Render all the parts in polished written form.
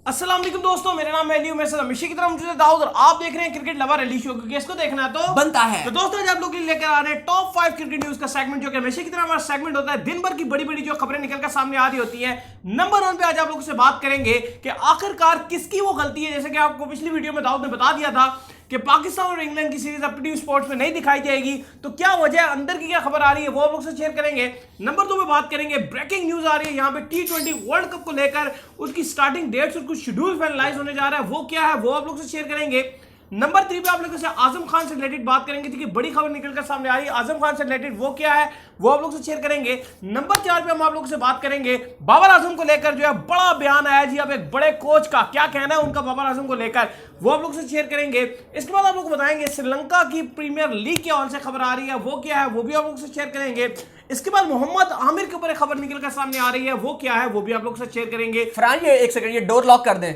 अस्सलाम वालेकुम दोस्तों, मेरा नाम है हमेशा की तरह मुझे दाऊद और आप देख रहे हैं क्रिकेट लवर अली शो। क्योंकि इसको देखना है तो बनता है। तो दोस्तों आज आप लोग के लिए लेकर आ रहे हैं टॉप 5 क्रिकेट न्यूज का सेगमेंट, जो कि हमेशा की तरह हमारा सेगमेंट होता है। दिन भर की बड़ी बड़ी जो खबरें निकल कर सामने आ रही होती है। नंबर 1 पे आज आप लोगों से बात करेंगे कि आखिरकार किसकी वो गलती है। जैसे कि आपको पिछली वीडियो में दाऊद ने बता दिया था कि पाकिस्तान और इंग्लैंड की सीरीज अब टीवी स्पोर्ट्स में नहीं दिखाई जाएगी, तो क्या वजह है, अंदर की क्या खबर आ रही है, वो आप लोग से शेयर करेंगे। नंबर 2 पे बात करेंगे, ब्रेकिंग न्यूज आ रही है यहाँ पे T20 वर्ल्ड कप को लेकर, उसकी स्टार्टिंग डेट्स और कुछ शेड्यूल फाइनलाइज होने जा रहा है, वो क्या है वो आप लोग से शेयर करेंगे। नंबर 3 पे आप लोगों से आजम खान से रिलेटेड बात करेंगे, क्योंकि बड़ी खबर निकलकर सामने आ रही है आजम खान से रिलेटेड, वो क्या है वो आप लोग से शेयर करेंगे। नंबर 4 पे हम आप लोगों से बात करेंगे बाबर आजम को लेकर, जो है बड़ा बयान आया जी अब एक बड़े कोच का, क्या कहना है उनका बाबर आजम को लेकर, वो आप लोग से शेयर करेंगे। इसके बाद आप लोग को बताएंगे श्रीलंका की प्रीमियर लीग के हॉल से खबर आ रही है, वो क्या है वो भी आप लोग से शेयर करेंगे। इसके बाद मोहम्मद आमिर के ऊपर खबर निकलकर सामने आ रही है, वो क्या है वो भी आप लोग से शेयर करेंगे। फरहान ये एक सेकंड, ये डोर लॉक कर दें।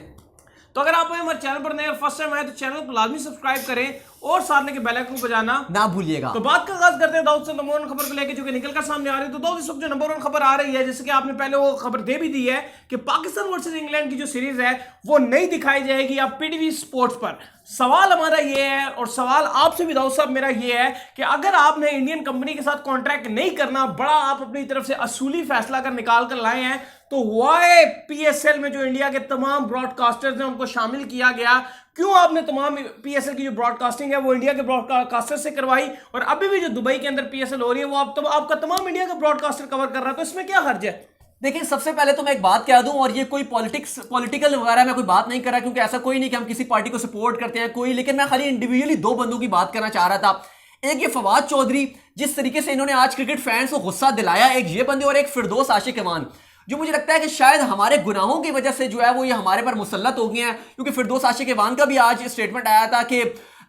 तो अगर आप हमारे चैनल पर नए और फर्स्ट टाइम आए तो चैनल को लाजमी सब्सक्राइब करें और साथ में बेल आइकन को बजाना ना भूलिएगा। तो बात का आगाज करते हैं दाऊद से नंबर 1 खबर को लेकर, जो कि निकल कर सामने आ रही है। तो दाऊद इस वक्त जो नंबर 1 खबर आ रही है, जैसे कि आपने पहले वो खबर दे भी दी है कि पाकिस्तान वर्सेस इंग्लैंड की जो सीरीज है वो नहीं दिखाई जाएगी अब पीटीवी स्पोर्ट्स पर। सवाल हमारा ये है और सवाल आपसे भी दाऊद साहब मेरा ये है कि अगर आपने इंडियन कंपनी के साथ कॉन्ट्रैक्ट नहीं करना, बड़ा आप अपनी तरफ से असूली फैसला कर निकाल कर लाए हैं, तो वाई पीएसएल में जो इंडिया के तमाम ब्रॉडकास्टर्स हैं उनको शामिल किया गया, क्यों आपने तमाम पीएसएल की जो ब्रॉडकास्टिंग है वो इंडिया के ब्रॉडकास्टर से करवाई, और अभी भी जो दुबई के अंदर पीएसएल हो रही है वो आपका तमाम इंडिया का ब्रॉडकास्टर कवर कर रहा है, तो इसमें क्या हर्ज है। देखिए, सबसे पहले तो मैं एक बात कह दूं, और ये कोई पॉलिटिकल वगैरह मैं कोई बात नहीं कर रहा, क्योंकि ऐसा कोई नहीं कि हम किसी पार्टी को सपोर्ट करते हैं कोई, लेकिन मैं खाली इंडिविजुअली दो बंदों की बात करना चाह रहा था। एक ये फवाद चौधरी, जिस तरीके से इन्होंने आज क्रिकेट फैंस को गुस्सा दिलाया, एक ये बंदे, और एक फिरदौस आशिक अमान, जो मुझे लगता है कि शायद हमारे गुनाहों की वजह से जो है वो ये हमारे पर मुसल्लत हो गए हैं। क्योंकि फिरदौस आशिक अमान का भी आज स्टेटमेंट आया था कि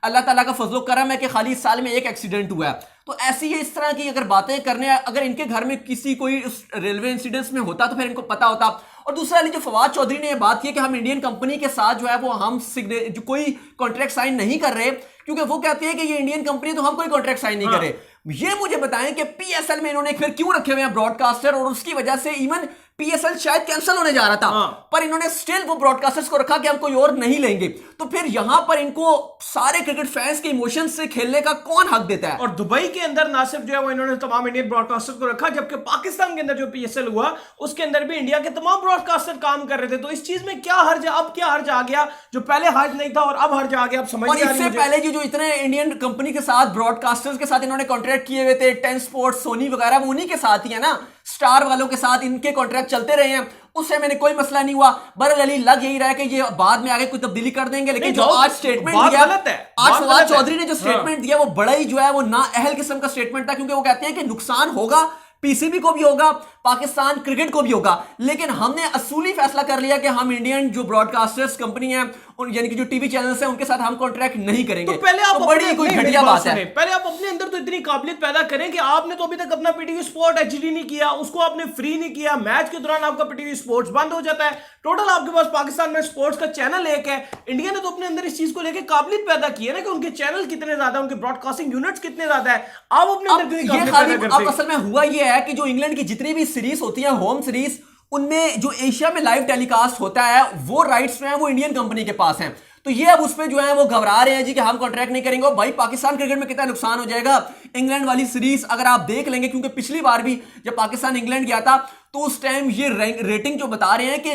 अल्लाह ताला का फजलो करम है कि खाली इस साल में एक एक्सीडेंट हुआ है। तो ऐसी ही इस तरह की अगर बातें करने, अगर इनके घर में किसी कोई रेलवे इंसिडेंट्स में होता तो फिर इनको पता होता। और दूसरा जो फवाद चौधरी ने बात की कि हम इंडियन कंपनी के साथ जो है वो हम जो कोई कॉन्ट्रैक्ट साइन नहीं कर रहे, क्योंकि वो कहते हैं कि ये इंडियन कंपनी तो हम कोई कॉन्ट्रैक्ट साइन नहीं कर रहे। ये मुझे बताएं कि पीएसएल में इन्होंने फिर क्यों रखे हुए हैं ब्रॉडकास्टर, और उसकी वजह से इवन पीएसएल शायद कैंसिल होने जा रहा था, पर इन्होंने स्टिल वो ब्रॉडकास्टर्स को रखा कि हम कोई और नहीं लेंगे। तो फिर यहां पर इनको सारे क्रिकेट फैंस के इमोशंस से खेलने का कौन हक देता है। और दुबई के अंदर ना सिर्फ जो है वो इन्होंने तमाम इंडियन ब्रॉडकास्टर को रखा, जबकि पाकिस्तान के अंदर जो पीएसएल हुआ उसके अंदर भी इंडिया के तमाम ब्रॉडकास्टर काम कर रहे थे। तो इस चीज में क्या हर्ज है, अब क्या हर्ज आ गया, जो पहले हर्ज नहीं था और अब हर्ज आ गया, अब समझ नहीं आ रही। इससे पहले जो इतने इंडियन कंपनी के साथ ब्रॉडकास्टर्स के साथ इन्होंने कॉन्ट्रैक्ट किए हुए थे, 10 स्पोर्ट्स, सोनी वगैरह, वो उन्हीं के साथ ही है ना, स्टार वालों के साथ इनके कॉन्ट्रैक्ट चलते रहे हैं, उससे मैंने कोई मसला नहीं हुआ। बरअली लग यही रहा है कि ये बाद में आगे कोई तब्दीली कर देंगे, लेकिन जो आज स्टेटमेंट दिया, आज फवाद चौधरी ने जो स्टेटमेंट दिया वो बड़ा ही जो है वो ना अहल किस्म का स्टेटमेंट था, क्योंकि वो कहते हैं कि नुकसान होगा, पीसीबी को भी होगा, पाकिस्तान क्रिकेट को भी होगा, लेकिन हमने असूली फैसला कर लिया कि हम इंडियन जो ब्रॉडकास्टर्स कंपनी है, यानी कि जो टीवी चैनल्स हैं, उनके साथ हम कॉन्ट्रैक्ट नहीं करेंगे। तो पहले आप तो बड़ी कोई घटिया बात है। पहले आप अपने अंदर तो इतनी काबिलियत पैदा करें कि आपने तो अभी तक अपना पीटीवी स्पोर्ट एचडी नहीं किया, उसको आपने फ्री नहीं किया, मैच के दौरान आपका पीटीवी स्पोर्ट्स बंद हो जाता है, टोटल आपके पास पाकिस्तान में स्पोर्ट्स का चैनल एक है। इंडिया ने तो अपने अंदर इस चीज को लेकर काबिलियत पैदा की है ना, कि उनके चैनल कितने ज्यादा, उनके ब्रॉडकास्टिंग यूनिट्स कितने ज्यादा है। आप अपने अंदर अब असल में हुआ यह है कि जो इंग्लैंड की जितनी भी सीरीज होती है, होम सीरीज, उनमें जो एशिया में लाइव टेलीकास्ट होता है वो राइट्स जो है वो इंडियन कंपनी के पास हैं। तो ये अब उसमें जो है वो घबरा रहे हैं जी कि हम कॉन्ट्रैक्ट नहीं करेंगे। भाई, पाकिस्तान क्रिकेट में कितना नुकसान हो जाएगा। इंग्लैंड वाली सीरीज अगर आप देख लेंगे, क्योंकि पिछली बार भी जब पाकिस्तान इंग्लैंड गया था तो उस टाइम ये रेटिंग जो बता रहे हैं कि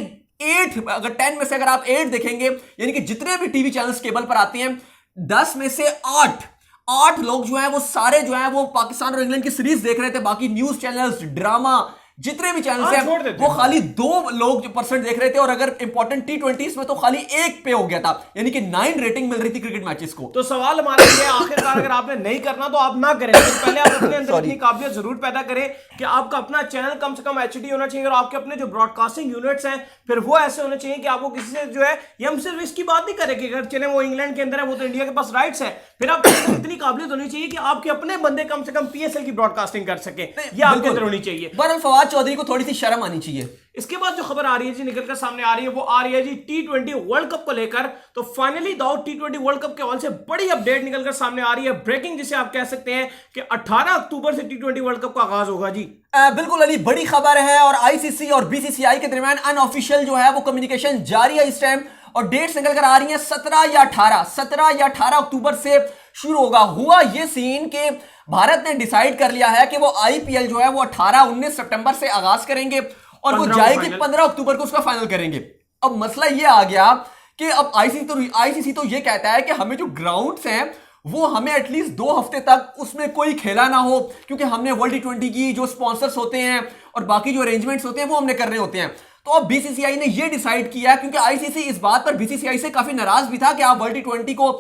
8, अगर 10 में से अगर आप 8 देखेंगे, यानी कि जितने भी टीवी चैनल्स केबल पर आते हैं 10 में से 8 लोग जो है वो सारे जो है वो पाकिस्तान और इंग्लैंड की सीरीज देख रहे थे। बाकी न्यूज चैनल्स, ड्रामा, जितने भी चैनल्स हैं वो खाली 2 लोग जो परसेंट देख रहे थे, और अगर इंपॉर्टेंट T20s में तो खाली 1 पे हो गया था, यानी कि 9 रेटिंग मिल रही थी क्रिकेट मैचेस को। तो सवाल हमारा ये है, आखिरकार अगर आपने नहीं करना तो आप ना करें, तो पहले आप अपने अंदर इतनी काबिलियत जरूर पैदा करें कि आपका अपना चैनल कम से कम एचडी होना चाहिए, और आपके अपने जो ब्रॉडकास्टिंग यूनिट्स हैं फिर वो ऐसे होने चाहिए कि आपको किसी से जो है, ये हम सिर्फ इसकी बात नहीं करें कि अगर चले वो इंग्लैंड के अंदर है, वो तो इंडिया के पास राइट्स है, फिर आपके अंदर इतनी काबिलियत होनी चाहिए कि आपके अपने बंदे कम से कम पीएसएल की ब्रॉडकास्टिंग कर सके, ये आपके अंदर होनी चाहिए। बहरहाल फवाद फवाद चौधरी को थोड़ी सी शर्म आनी चाहिए। इसके बाद जो खबर आ रही है जी निकलकर सामने आ रही है वो आ रही है जी T20 वर्ल्ड कप को लेकर। तो finally Dawood T20 world cup के हवाले से बड़ी अपडेट निकलकर सामने आ रही है, ब्रेकिंग जिसे आप कह सकते हैं कि 18 अक्टूबर से T20 वर्ल्ड कप का आगाज होगा जी। बिल्कुल अली, बड़ी खबर है और आईसीसी और बीसीसीआई के दरमियान अनऑफिशियल जो है वो कम्युनिकेशन जारी है इस टाइम, और डेट्स निकल कर आ रही है 17 या 18 अक्टूबर से शुरू होगा। हुआ ये सीन कि भारत ने डिसाइड कर लिया है कि वो आईपीएल जो है वो 18-19 सितंबर से आगाज करेंगे और वो जाएगी 15 अक्टूबर को उसका फाइनल करेंगे। अब मसला ये आ गया कि अब आईसीसी तो ये कहता है कि हमें जो ग्राउंड्स हैं वो हमें एटलीस्ट 2 हफ्ते तक उसमें कोई खेला ना हो, क्योंकि हमने वर्ल्ड T20 की जो स्पॉन्सर्स होते हैं और बाकी जो अरेंजमेंट्स होते हैं वो हमने करने होते हैं। तो अब बीसीसीआई ने ये डिसाइड किया, क्योंकि आईसीसी इस बात पर बीसीसीआई से काफी नाराज भी था कि आप वर्ल्ड T20 को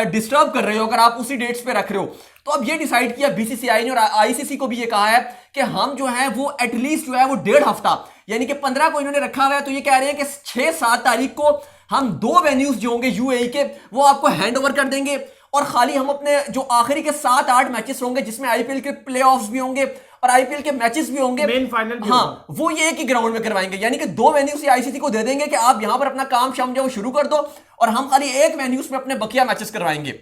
डिस्टर्ब कर रहे हो अगर आप उसी डेट्स पे रख रहे हो। तो अब ये डिसाइड किया बीसीसीआई ने और आईसीसी को भी ये कहा है कि हम जो है वो एटलीस्ट जो है वो 1.5 हफ्ता, यानी कि 15 को इन्होंने रखा हुआ है, तो ये कह रहे हैं कि 6-7 तारीख को हम 2 वेन्यूज जो होंगे यूएई के वो आपको हैंड ओवर कर देंगे, और खाली हम अपने जो आखिरी के 7-8 मैचेस होंगे जिसमें आईपीएल के प्लेऑफ्स भी होंगे और आईपीएल के मैचेस भी होंगे, मेन फाइनल भी हाँ, वो ये एक ही ग्राउंड में करवाएंगे। यानी कि 2 वेन्यूज आईसीसी को दे देंगे कि आप यहां पर अपना काम शाम जो शुरू कर दो और हम खाली एक वेन्यूज में अपने बकिया मैचेस करवाएंगे।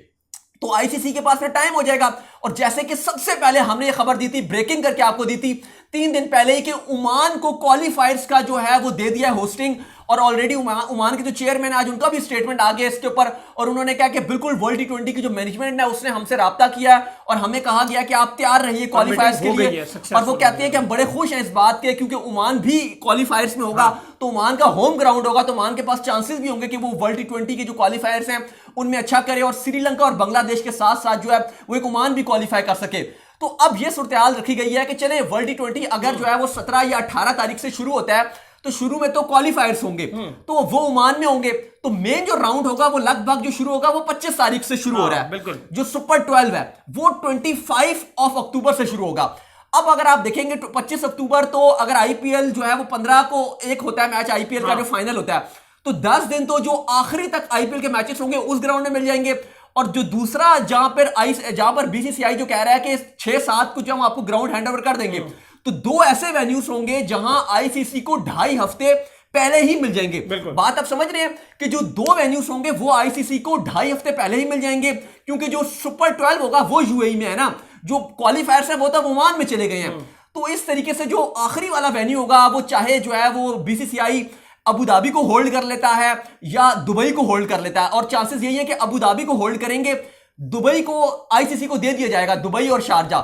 तो आईसीसी के पास में टाइम हो जाएगा। और जैसे कि सबसे पहले हमने ये खबर दी थी, ब्रेकिंग करके आपको दी थी 3 दिन पहले ही, कि ओमान को क्वालिफायर्स का जो है वो दे दिया है होस्टिंग, और ऑलरेडी ओमान के जो चेयरमैन आज उनका भी स्टेटमेंट आ गया इसके ऊपर, और उन्होंने कहा कि बिल्कुल वर्ल्ड T20 की जो मैनेजमेंट है उसने हमसे राब्ता किया है और हमें कहा गया कि आप तैयार रहिए क्वालिफायर्स के लिए। और वो कहते हैं कि हम बड़े खुश हैं इस बात के, क्योंकि ओमान भी क्वालिफायर्स में होगा, तो ओमान का होम ग्राउंड होगा, तो ओमान के पास चांसेस भी होंगे कि वो वर्ल्ड T20 के जो क्वालिफायर्स हैं उनमें अच्छा करे, और श्रीलंका और बांग्लादेश के साथ साथ जो है वो एक ओमान भी क्वालिफाई कर सके। तो अब ये सूरत-ए-हाल रखी गई है कि चले वर्ल्ड T20 अगर जो है वो 17 या 18 तारीख से शुरू होता है, तो शुरू में तो क्वालिफायर्स होंगे, तो वो ओमान में होंगे, तो मेन जो राउंड होगा वो लगभग जो शुरू होगा वो 25 तारीख से शुरू हो रहा है। बिल्कुल। जो सुपर 12 है वो 25 अक्टूबर से शुरू होगा। अब अगर आप देखेंगे तो 25 अक्टूबर, तो अगर आईपीएल जो है वो 15 को एक होता है मैच आईपीएल का जो फाइनल होता है, तो 10 दिन तो जो आखिरी तक आईपीएल के मैचेस होंगे उस ग्राउंड में मिल जाएंगे। और जो दूसरा जहां पर बीसीसीआई जो कह रहा है कि 6-7 को जो हम आपको ग्राउंड हैंडओवर कर देंगे, तो 2 ऐसे वेन्यूज होंगे जहां आईसीसी को 2.5 हफ्ते पहले ही मिल जाएंगे। बात आप समझ रहे हैं कि जो 2 वेन्यूज होंगे वो आईसीसी को 2.5 हफ्ते पहले ही मिल जाएंगे, क्योंकि जो सुपर 12 होगा वो यूएई में है ना, जो क्वालिफायर्स है वो तो ओमान में चले गए हैं। तो इस तरीके से जो आखिरी वाला वेन्यू होगा वो चाहे जो है वो बीसीसीआई अबू धाबी को होल्ड कर लेता है या दुबई को होल्ड कर लेता है, और चांसेस यही है कि अबू धाबी को होल्ड करेंगे, दुबई को आईसीसी को दे दिया जाएगा, दुबई और शारजा।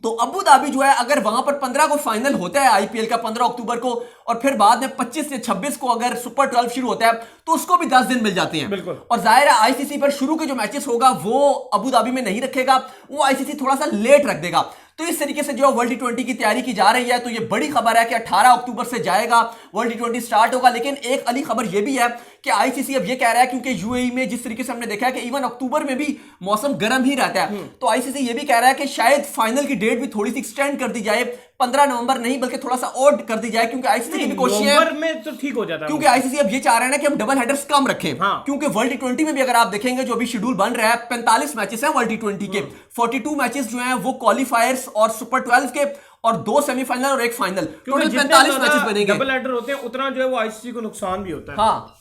तो अबू धाबी जो है अगर वहां पर 15 को फाइनल होता है आईपीएल का 15 अक्टूबर को, और फिर बाद में 25 से 26 को अगर सुपर 12 शुरू होता है, तो उसको भी 10 दिन मिल जाते हैं। बिल्कुल। और जाहिर है आईसीसी पर शुरू के जो मैचेस होगा वो अबू धाबी में नहीं रखेगा, वो आईसीसी थोड़ा सा लेट रख देगा। तो इस तरीके से जो वर्ल्ड T20 की तैयारी की जा रही है, तो ये बड़ी खबर है कि 18 अक्टूबर से जाएगा वर्ल्ड T20 स्टार्ट होगा। लेकिन एक अली खबर ये भी है कि आईसीसी अब ये कह रहा है, क्योंकि यूएई में जिस तरीके से हमने देखा है कि इवन अक्टूबर में भी मौसम गर्म ही रहता है, तो आईसीसी ये भी कह रहा है कि शायद फाइनल की डेट भी थोड़ी सी एक्सटेंड कर दी जाए, 15 नवंबर नहीं बल्कि थोड़ा सा और कर दी जाए, क्योंकि आईसीसी की भी कोशिश है, नवंबर में तो ठीक हो जाता है, क्योंकि आईसीसी अब ये चाह रहे हैं कि हम डबल हेडर्स कम रखें। क्योंकि वर्ल्ड T20 में भी अगर आप देखेंगे जो अभी शेड्यूल बन रहा है 45 मैचेस हैं वर्ल्ड T20 के, 42 मैचेस जो हैं वो क्वालिफायर्स और सुपर 12 के, और 2 सेमीफाइनल और 1 फाइनल, टोटल 45 मैचेस बनेंगे। डबल हेडर होते हैं उतना जो है वो आईसीसी को नुकसान भी होता है। हाँ,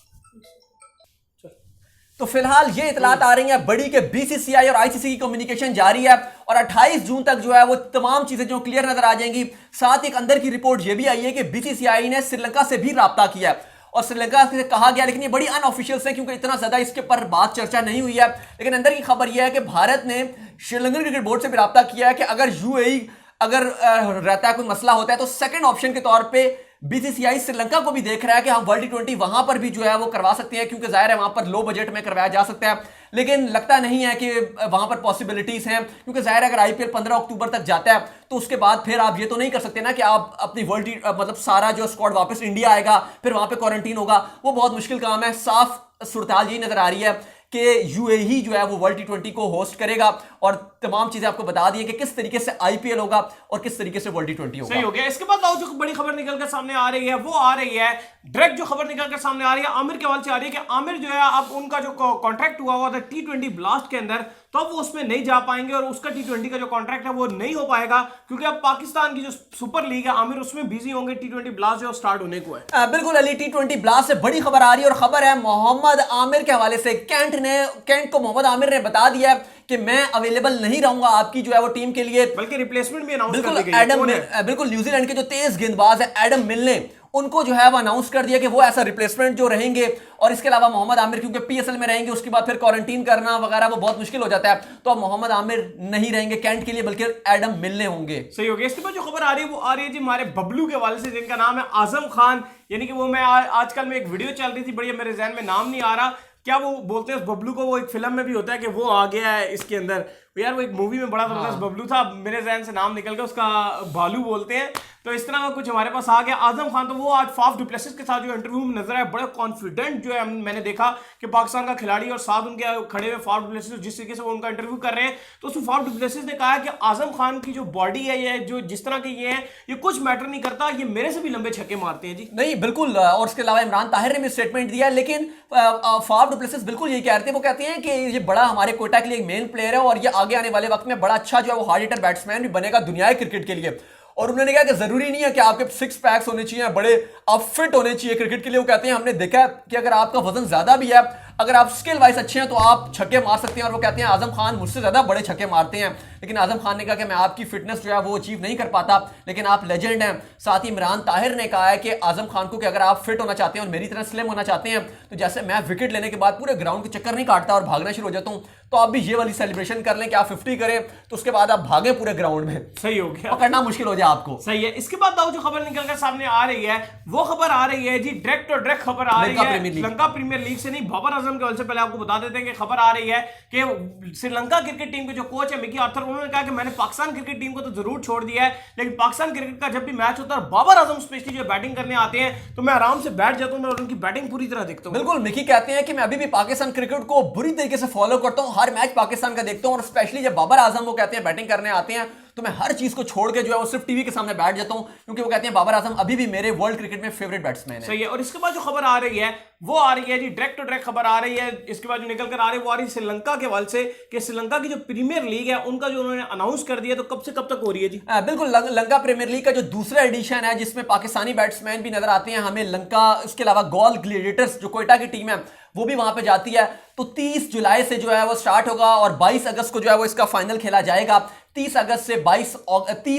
तो फिलहाल ये इतलात आ रही है बड़ी के बीसीसीआई और आईसीसी की कम्युनिकेशन जारी है, और 28 जून तक जो है वो तमाम चीजें जो क्लियर नजर आ जाएंगी। साथ एक अंदर की रिपोर्ट ये भी आई है कि बीसीसीआई ने श्रीलंका से भी राब्ता किया है, और श्रीलंका से कहा गया, लेकिन ये बड़ी अनऑफिशियल है क्योंकि इतना ज्यादा इसके पर बात चर्चा नहीं हुई है। लेकिन अंदर की खबर यह है कि भारत ने श्रीलंकन क्रिकेट बोर्ड से भी राब्ता किया है कि अगर यूएई अगर रहता है कोई मसला होता है, तो सेकंड ऑप्शन के तौर पे बीसीसीआई श्रीलंका को भी देख रहा है कि हम वर्ल्ड T20 वहां पर भी जो है वो करवा सकते हैं, क्योंकि जाहिर है वहां पर लो बजट में करवाया जा सकता है। लेकिन लगता नहीं है कि वहां पर पॉसिबिलिटीज हैं, क्योंकि जाहिर है अगर आईपीएल 15 अक्टूबर तक जाता है तो उसके बाद फिर आप ये तो नहीं कर सकते ना कि आप अपनी मतलब सारा जो स्क्वाड वापस इंडिया आएगा फिर वहां पर क्वारंटीन होगा, वो बहुत मुश्किल काम है। साफ सूरत-ए-हाल यही नजर आ रही है कि यूएई जो है वो वर्ल्ड T20 को होस्ट करेगा, और तमाम चीजें आपको बता दी है कि किस तरीके से आईपीएल होगा और किस तरीके से वर्ल्ड T20 होगा। सही हो गया। इसके बाद आओ जो बड़ी खबर निकल कर सामने आ रही है वो आ रही है डायरेक्ट जो खबर निकल कर सामने आ रही है आमिर के हवाले से आ रही है कि आमिर जो है अब उनका जो कॉन्ट्रैक्ट हुआ था T20 ब्लास्ट के अंदर, तो अब वो उसमें नहीं जा पाएंगे और उसका T20 का जो कॉन्ट्रैक्ट है वो नहीं हो पाएगा क्योंकि अब पाकिस्तान की जो सुपर लीग है आमिर उसमें बिजी होंगे। T20 ब्लास्ट जो स्टार्ट होने को है। बिल्कुल अली, T20 ब्लास्ट से बड़ी खबर आ रही है और खबर है मोहम्मद आमिर के हवाले से। कैंट को मोहम्मद आमिर ने बता दिया कि मैं अवेलेबल नहीं रहूंगा आपकी जो है वो टीम के लिए, बल्कि रिप्लेसमेंट भी अनाउंस कर दी बिल्कुल गई है। बिल्कुल न्यूजीलैंड के जो तेज गेंदबाज है एडम मिल ने उनको जो है वो अनाउंस कर दिया कि वो ऐसा रिप्लेसमेंट जो रहेंगे। और इसके अलावा मोहम्मद आमिर क्योंकि पीएसएल में रहेंगे उसके बाद फिर क्वारंटीन करना वगैरह वो बहुत मुश्किल हो जाता है, तो अब मोहम्मद आमिर नहीं रहेंगे कैंट के लिए बल्कि एडम मिलने होंगे। सही हो गया। इसके बाद जो खबर आ रही है वो आ रही है जी हमारे बबलू के हवाले से जिनका नाम है आजम खान, यानी कि वो मैं आजकल में एक वीडियो चल रही थी बड़ी, मेरे जहन में नाम नहीं आ रहा, क्या वो बोलते हैं बबलू को, वो एक फिल्म में भी होता है कि वो आ गया है इसके अंदर यार, वो एक मूवी में बड़ा जबरदस्त बबलू था, मेरे जहन से नाम निकल गया, उसका भालू बोलते हैं, तो इस तरह का कुछ हमारे पास आ गया आजम खान। तो वो आज फाफ डु प्लेसिस के साथ जो इंटरव्यू में नजर आया बड़ा कॉन्फिडेंट जो है मैंने देखा कि पाकिस्तान का खिलाड़ी और साथ उनके खड़े हुए फाफ डु प्लेसिस जिस तरीके से वो उनका इंटरव्यू कर रहे हैं, तो उस फाफ डु प्लेसिस ने कहा कि आजम खान की जो बॉडी है ये जो जिस तरह के ये है ये कुछ मैटर नहीं करता, ये मेरे से भी लंबे छक्के मारते हैं जी। नहीं बिल्कुल, और इसके अलावा इमरान ताहिर ने भी स्टेटमेंट दिया, लेकिन फाफ डु प्लेसिस बिल्कुल यही कह रहे थे, वो कहते हैं कि ये बड़ा हमारे कोटा के लिए एक मेन प्लेयर है और ये आगे आने वाले वक्त में बड़ा अच्छा जो है वो हार्ड हिटर बैट्समैन भी बनेगा दुनिया क्रिकेट के लिए। और उन्होंने कहा कि जरूरी नहीं है कि आपके 6 पैक्स होने चाहिए, बड़े आप फिट होने चाहिए क्रिकेट के लिए। वो कहते हैं हमने देखा कि अगर आपका वजन ज्यादा भी है, अगर आप स्किल वाइज अच्छे हैं तो आप छक्के मार सकते हैं। और वो कहते हैं आजम खान मुझसे ज्यादा बड़े छक्के मारते हैं, लेकिन आजम खान ने कहा कि मैं आपकी फिटनेस जो है वो अचीव नहीं कर पाता, लेकिन आप लेजेंड हैं। साथ ही इमरान ताहिर ने कहा है कि आजम खान को कि अगर आप फिट होना चाहते हैं और मेरी तरह स्लिम होना चाहते हैं तो जैसे मैं विकेट लेने के बाद पूरे ग्राउंड के चक्कर नहीं काटता और भागना शुरू हो जाता हूं, तो आप भी ये वाली सेलिब्रेशन कर लें कि आप 50 करें तो उसके बाद आप भागें पूरे ग्राउंड में। सही हो गया, पकड़ना मुश्किल हो जाए आपको। सही है। इसके बाद जो खबर निकल कर सामने आ रही है वो खबर आ रही है जी डायरेक्ट खबर आ रही है श्रीलंका प्रीमियर लीग से, नहीं बाबर आजम के हवाले से पहले आपको बता देते हैं कि खबर आ रही है कि श्रीलंका क्रिकेट टीम के जो कोच है मिकी आर्थर, उन्होंने कहा कि मैंने पाकिस्तान क्रिकेट टीम को तो जरूर छोड़ दिया है, लेकिन पाकिस्तान क्रिकेट का जब भी मैच होता है बाबर आजम स्पेशली जो बैटिंग करने आते हैं तो मैं आराम से बैठ जाता हूं और उनकी बैटिंग पूरी तरह देखता हूं। बिल्कुल, मिकी कहते हैं कि मैं अभी भी पाकिस्तान क्रिकेट को बुरी तरीके से फॉलो करता हूं, हर मैच पाकिस्तान का देखता हूं और स्पेशली जब बाबर आजम वो कहते हैं बैटिंग करने आते हैं तो मैं हर चीज को छोड़ के जो है वो सिर्फ टीवी के सामने बैठ जाता हूं, क्योंकि वो कहते हैं बाबर आजम अभी भी मेरे वर्ल्ड क्रिकेट में फेवरेट बैट्समैन है। सही है। और इसके बाद जो खबर आ रही है वो आ रही है जी डायरेक्ट खबर आ रही है, इसके बाद जो निकल कर आ रही है वो आ रही है श्रीलंका के हवाले से कि श्रीलंका की जो प्रीमियर लीग है उनका जो उन्होंने अनाउंस कर दिया, तो कब से कब तक हो रही है जी? बिल्कुल, लंका प्रीमियर लीग का जो दूसरा एडिशन है जिसमें पाकिस्तानी बैट्समैन भी नजर आते हैं हमें लंका, इसके अलावा गोल ग्लेडिएटर्स जो कोयटा की टीम है वो भी वहां पे जाती है। तो 30 जुलाई से जो है वो स्टार्ट होगा और 22 अगस्त को जो है वो इसका फाइनल खेला जाएगा। 30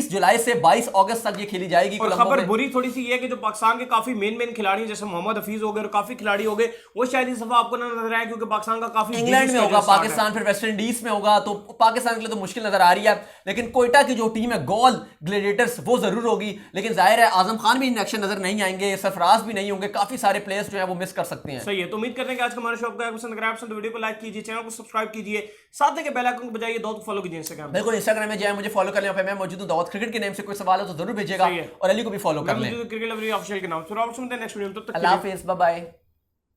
जुलाई से 22 अगस्त तक ये खेली जाएगी। और खबर बुरी थोड़ी सी ये है कि जो पाकिस्तान के काफी मेन खिलाड़ी जैसे मोहम्मद हफीज हो गए और काफी खिलाड़ी हो गए वो शायद इस दफा आपको नजर आए क्योंकि पाकिस्तान का काफी इंग्लैंड में होगा, पाकिस्तान फिर वेस्ट इंडीज में होगा, तो पाकिस्तान के लिए तो मुश्किल नजर आ रही है। लेकिन कोयटा की जो टीम है गोल ग्लेडिएटर्स वो जरूर होगी, लेकिन जाहिर है आजम खान भी इन एक्शन नजर नहीं आएंगे, सरफराज भी नहीं होंगे, काफी सारे प्लेयर्स जो है वो मिस कर सकते हैं। सही है। तो उम्मीद करते हैं कि आज का हमारा शो आपको पसंद आया, तो वीडियो को लाइक कीजिए, चैनल को सब्सक्राइब कीजिए, साथ में बेल आइकन को बजाइए, दाऊद फॉलो कीजिए इंस्टाग्राम। बिल्कुल, इंस्टाग्राम में जाए मुझे फॉलो कर लें, मैं मौजूद हूं दाऊद क्रिकेट के नेम से, कोई सवाल हो तो जरूर भेजिएगा और अली को भी फॉलो कर लें। क्रिकेट लवली ऑफिशियल के नाम से। और नेक्स्ट वीडियो में तब तक अल्लाह हाफिज़, बाय बाय।